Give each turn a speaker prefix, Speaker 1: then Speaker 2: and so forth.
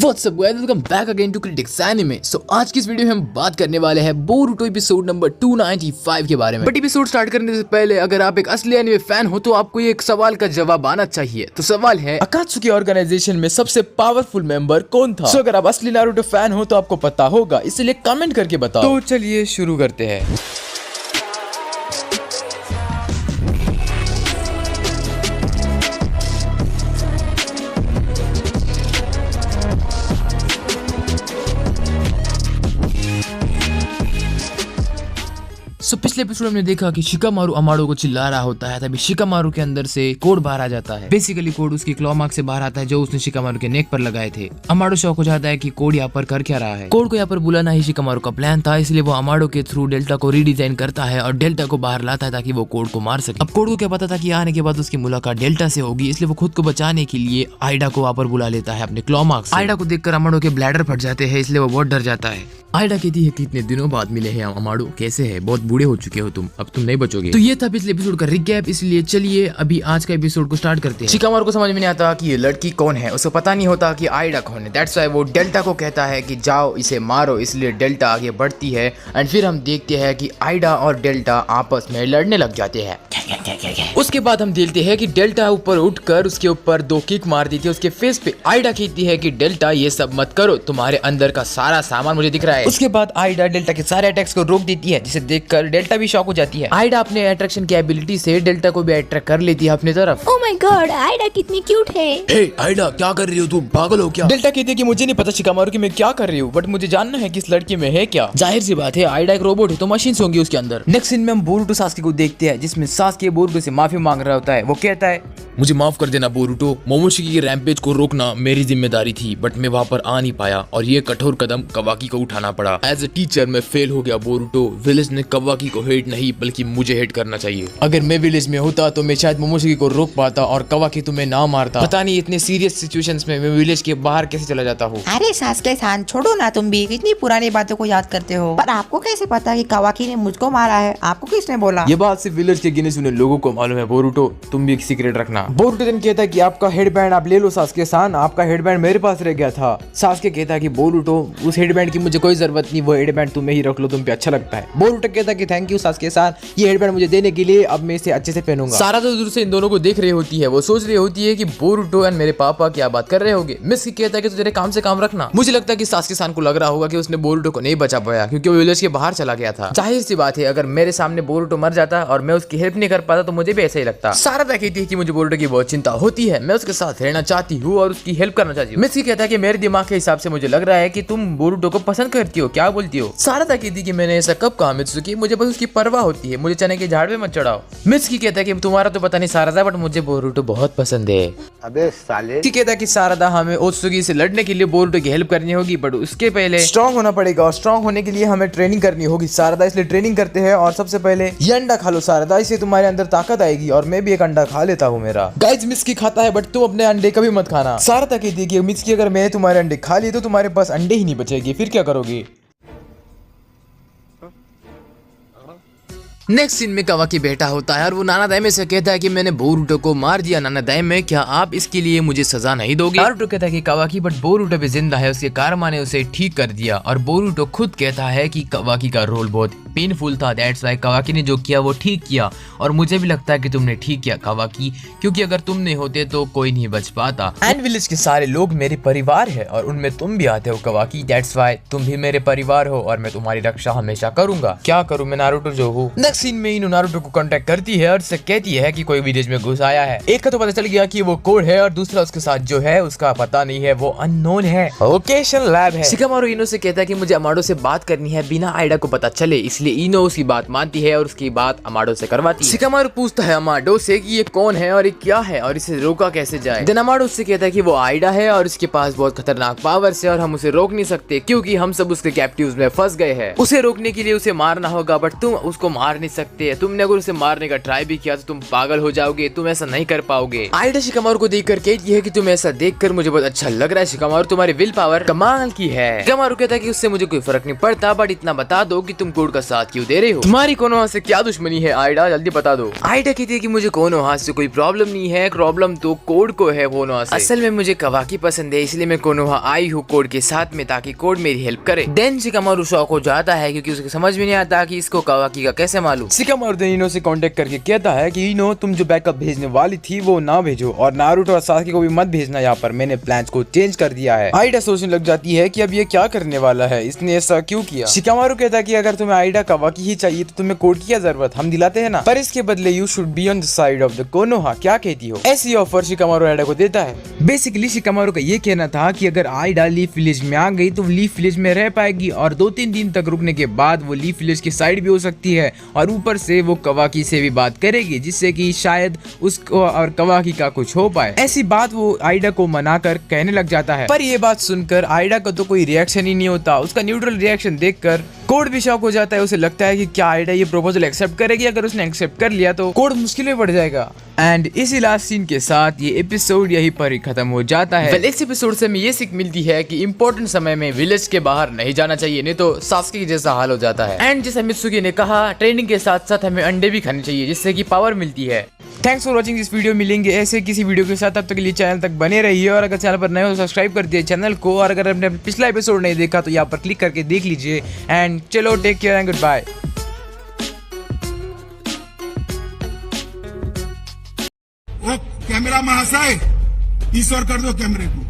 Speaker 1: What's up guys, welcome back again to Critics Anime। So आज की इस video में हम बात करने वाले हैं बोरुटो एपिसोड नंबर 295 के बारे में। बट एपिसोड स्टार्ट करने से पहले अगर आप एक असली एनिमे फैन हो तो आपको ये एक सवाल का जवाब आना चाहिए। तो सवाल है, अकात्सुकी ऑर्गेनाइजेशन में सबसे पावरफुल मेंबर कौन था? अगर आप असली नारुतो फैन हो तो आपको पता होगा, इसलिए कमेंट करके बताओ। तो चलिए शुरू करते हैं। पिछले एपिसोड में हमने देखा कि शिकामारू अमाडो को चिल्ला रहा होता है, तभी शिकामारू के अंदर से कोड बाहर आ जाता है। बेसिकली कोड उसकी क्लॉ मार्क से बाहर आता है जो उसने शिकामारू के नेक पर लगाए थे। अमाडो शॉक हो जाता है कि कोड यहाँ पर कर क्या रहा है। कोड को यहाँ पर बुलाना ही शिकामारू का प्लान था, इसलिए वो अमाडो के थ्रू डेल्टा को रीडिजाइन करता है और डेल्टा को बाहर लाता है ताकि वो कोड को मार सके। अब कोड को क्या पता था कि आने के बाद उसकी मुलाकात डेल्टा से होगी, इसलिए वो खुद को बचाने के लिए आइडा को वहाँ पर बुला लेता है अपने क्लॉ मार्क से। आइडा को देखकर अमाडो के ब्लैडर फट जाते हैं, इसलिए वो बहुत डर जाता है। आइडा कहती है कि इतने दिनों बाद मिले हैं अमाडो, कैसे है? बहुत बूढ़े हो चुके हो तुम, अब तुम नहीं बचोगे। तो ये था पिछले एपिसोड का रिकैप, इसलिए चलिए अभी आज का एपिसोड को स्टार्ट करते हैं। शिकामारू को समझ में नहीं आता कि ये लड़की कौन है, उसको पता नहीं होता कि आइडा कौन है। दैट्स व्हाई वो डेल्टा को कहता है कि जाओ इसे मारो, इसलिए डेल्टा आगे बढ़ती है एंड फिर हम देखते हैं कि आइडा और डेल्टा आपस में लड़ने लग जाते हैं। उसके बाद हम देखते हैं कि डेल्टा ऊपर उठकर उसके ऊपर 2 किक मार दी थी उसके फेस पे। आइडा कहती है कि डेल्टा ये सब मत करो, तुम्हारे अंदर का सारा सामान मुझे दिख रहा है। उसके बाद आइडा डेल्टा के सारे अटैक्स को रोक देती है, जिसे देखकर डेल्टा भी शॉक हो जाती है। आइडा अपने अट्रैक्शन की एबिलिटी से डेल्टा को भी अट्रैक्ट कर लेती है अपनी तरफ।
Speaker 2: ओह माय गॉड, आइडा कितनी क्यूट है।
Speaker 1: हे आइडा, क्या कर रही हो तुम? पागल हो क्या? डेल्टा कहती है कि मुझे नहीं पता शिकामारू कि मैं क्या कर रही हूँ, बट मुझे जानना है कि इस लड़की में है क्या। जाहिर सी बात है, आइडा एक रोबोट है तो मशीन्स होंगी उसके अंदर। नेक्स्ट सीन में हम बोरुटो सास्के को देखते हैं, जिसमें सास्के बोरुटो से माफी मांग रहा होता है। वो कहता है, मुझे माफ कर देना बोरुटो, मोमोशिकी के रैम्पेज को रोकना मेरी जिम्मेदारी थी, बट मैं वहाँ पर आ नहीं पाया और ये कठोर कदम कवाकी को उठाना पड़ा। एज ए टीचर मैं फेल हो गया बोरुटो। विलेज ने कवाकी को हेट नहीं बल्कि मुझे हेट करना चाहिए। अगर मैं विलेज में होता तो मैं शायद मोमोशिकी को रोक पाता और कवाकी तुम्हें ना मारता। पता नहीं इतने सीरियस सिचुएशंस में मैं विलेज के बाहर कैसे चला जाता हूँ।
Speaker 3: अरे सास्के-सान, छोड़ो ना, तुम भी कितनी पुरानी बातों को याद करते हो। पर आपको कैसे पता कि कवाकी ने मुझको मारा है? आपको किसने बोला?
Speaker 1: ये बात सिर्फ विलेज के गिने चुने लोगों को मालूम है बोरुटो, तुम भी एक सीक्रेट रखना। बोरुटो दिन कहता है कि आपका हेडबैंड आप ले लो सास्के-सान, आपका हेडबैंड मेरे पास रह गया था। सास्के कहता है कि बोरुटो उस हेडबैंड की मुझे कोई जरूरत नहीं, वो हेडबैंड तुम्हें ही रख लो, तुम पे अच्छा लगता है। बोरुटो कहता है कि थैंक यू सास्के-सान, ये हेडबैंड मुझे देने के लिए, अब मैं इसे अच्छे से पहनूंगा। सारा तो दूर से इन दोनों को देख रही होती है, वो सोच रही होती है कि बोरुटो एंड मेरे पापा क्या बात कर रहे होंगे। मिस्की कहता है कि तू तेरे काम से काम रखना। मुझे लगता है कि सास्के-सान को लग रहा होगा कि उसने बोरुटो को नहीं बचा पाया क्योंकि वो विलेज के बाहर चला गया था। जाहिर सी बात है, अगर मेरे सामने बोरुटो मर जाता और मैं उसकी हेल्प नहीं कर पाता तो मुझे भी ऐसा ही लगता। सारा कहती है कि मुझे बोरुटो की बहुत चिंता होती है, मैं उसके साथ रहना चाहती हूँ और उसकी हेल्प करना चाहती हूँ। मिस्की कहता है कि मेरे दिमाग के हिसाब से मुझे लग रहा है कि तुम बोरुटो को पसंद करती हो, क्या बोलती हो? सारा कहती है कि मैंने ऐसा कब कहा मित्सुकी, मुझे बस उसकी परवाह होती है, मुझे चने के झाड़ पे मत चढ़ाओ। मित्सुकी कहता है कि तुम्हारा तो पता नहीं सारदा, बट मुझे बोरुटो बहुत पसंद है।
Speaker 4: अबे साले।
Speaker 1: कहता है कि सारदा हमें ओत्सुकी से लड़ने के लिए बोरुटो की हेल्प करनी होगी, बट उसके पहले स्ट्रॉन्ग होना पड़ेगा और स्ट्रॉन्ग होने के लिए हमें ट्रेनिंग करनी होगी सारदा, इसलिए ट्रेनिंग करते हैं। और सबसे पहले ये अंडा खा लो सारदा, इससे तुम्हारे अंदर ताकत आएगी और मैं भी एक अंडा खा लेता हूँ मेरा। गाइस मित्सुकी खाता है बट तुम अपने अंडे कभी मत खाना। सारदा कहती है कि मित्सुकी अगर मैंने तुम्हारे अंडे खा लिए तो तुम्हारे पास अंडे ही नहीं बचेगी, फिर क्या करोगी? नेक्स्ट सीन में कवाकी बैठा होता है और वो नाना दाइमे से कहता है कि मैंने बोरुटो को मार दिया नाना दाइमे, क्या आप इसके लिए मुझे सजा नहीं दोगे? नारुतो कहता है कि कवाकी बट बोरुटो भी जिंदा है, उसके कारमा ने उसे ठीक कर दिया। और बोरुटो खुद कहता है कि कवाकी का रोल बहुत पेनफुल था, दैट्स व्हाई कवाकी ने जो किया वो ठीक किया और मुझे भी लगता है कि तुमने ठीक किया कवाकी, क्योंकि अगर तुम नहीं होते तो कोई नहीं बच पाता। एंड विलेज के सारे लोग मेरे परिवार है और उनमें तुम भी आते हो कवाकी, दैट्स व्हाई तुम भी मेरे परिवार हो और मैं तुम्हारी रक्षा हमेशा करूंगा। क्या करूं मैं नारुतो जो हूँ। सीन में इनो नारुतो को कांटेक्ट करती है और उससे कहती है कि कोई विलेज में घुस आया है। एक का तो पता चल गया कि वो कोड है और दूसरा उसके साथ जो है उसका पता नहीं है, वो अननोन है, लोकेशन लैब है। शिकामारू इनो से कहता है कि मुझे अमाडो से बात करनी है बिना आइडा को पता चले, इसलिए इनो उसकी बात मानती है और उसकी बात अमाडो से करवाती है। शिकामारू पूछता है अमाडो से कि ये कौन है और ये क्या है और इसे रोका कैसे जाए। देन अमाडो उससे कहता है कि वो आइडा है और उसके पास बहुत खतरनाक पावर्स है और हम उसे रोक नहीं सकते क्योंकि हम सब उसके कैप्टिव्स में फंस गए हैं। उसे रोकने के लिए उसे मारना होगा, बट तुम उसको मार नहीं सकते। तुमने अगर उसे मारने का ट्राई भी किया तो तुम पागल हो जाओगे, तुम ऐसा नहीं कर पाओगे। आइडा शिकामारू को देखकर कहती है कि तुम ऐसा देखकर मुझे बहुत अच्छा लग रहा है शिकामारू, तुम्हारी विल पावर कमाल की है। शिकामारू कहता है कि उससे मुझे कोई फर्क नहीं पड़ता, बट इतना बता दो कि तुम कोड का साथ क्यों दे रहे हो? तुम्हारी कोनोहा से क्या दुश्मनी है आइडा, जल्दी बता दो। आइडा कहती है कि मुझे कोनोहा से कोई प्रॉब्लम नहीं है, प्रॉब्लम तो कोड को है कोनोहा से। असल में मुझे कवाकी पसंद है, इसलिए मैं कोनोहा आई हूँ कोड के साथ में, ताकि कोड मेरी हेल्प करे। देन शिकामारू शौक हो जाता है क्योंकि उसे समझ में नहीं आता कि इसको कवाकी का कैसे मालूम।
Speaker 4: शिकामारू इनो से कांटेक्ट करके कहता है कि इनो तुम जो बैकअप भेजने वाली थी वो ना भेजो, और नारुतो और सासुके को भी मत भेजना, यहाँ पर मैंने प्लान्स को चेंज कर दिया है। आइडा सोचने लग जाती है कि अब ये क्या करने वाला है, इसने ऐसा क्यों किया। शिकामारू कहता है कि अगर तुम्हें आइडा कवाकी ही चाहिए तो तुम्हें कोड की क्या जरूरत, हम दिलाते हैं ना, पर इसके बदले you should be on the side of the Konoha. क्या कहती हो? ऐसी ऑफर शिकामारू आइडा को देता है। बेसिकली शिकामारू का ये कहना था कि अगर आइडा लीफ विलेज में आ गई तो लीफ विलेज में रह पाएगी, और 2-3 दिन तक रुकने के बाद वो लीफ विलेज की साइड भी हो सकती है, और ऊपर से वो कवाकी से भी बात करेगी, जिससे कि शायद उसको और कवाकी का कुछ हो पाए। ऐसी बात वो आइडा को मनाकर कहने लग जाता है, पर ये बात सुनकर आइडा का तो कोई रिएक्शन ही नहीं होता। उसका न्यूट्रल रिएक्शन देखकर कोड भी शॉक हो जाता है। उसे लगता है कि क्या आइडा ये प्रपोजल एक्सेप्ट करेगी, अगर उसने एक्सेप्ट कर लिया तो कोड मुश्किल में पड़ जाएगा। एंड इसी लास्ट सीन के साथ ये एपिसोड यहीं पर ही खत्म हो जाता है।
Speaker 1: इस एपिसोड से हमें ये सीख मिलती है कि इंपॉर्टेंट समय में विलेज के बाहर नहीं जाना चाहिए, नहीं तो सासुके जैसा हाल हो जाता है। एंड जैसे मित्सुकी ने कहा, ट्रेनिंग के साथ साथ हमें अंडे भी खाने चाहिए, जिससे कि पावर मिलती है।
Speaker 4: Thanks for watching this video. मिलेंगे ऐसे किसी वीडियो के साथ, तब तक के लिए चैनल तक बने रहिए, और अगर चैनल पर नए हो सब्सक्राइब कर दिए चैनल को, और अगर आपने पिछला एपिसोड नहीं देखा तो यहाँ पर क्लिक करके देख लीजिए। एंड चलो, take care and goodbye.
Speaker 5: Camera महाशय, ईश्वर कर दो कैमरे को।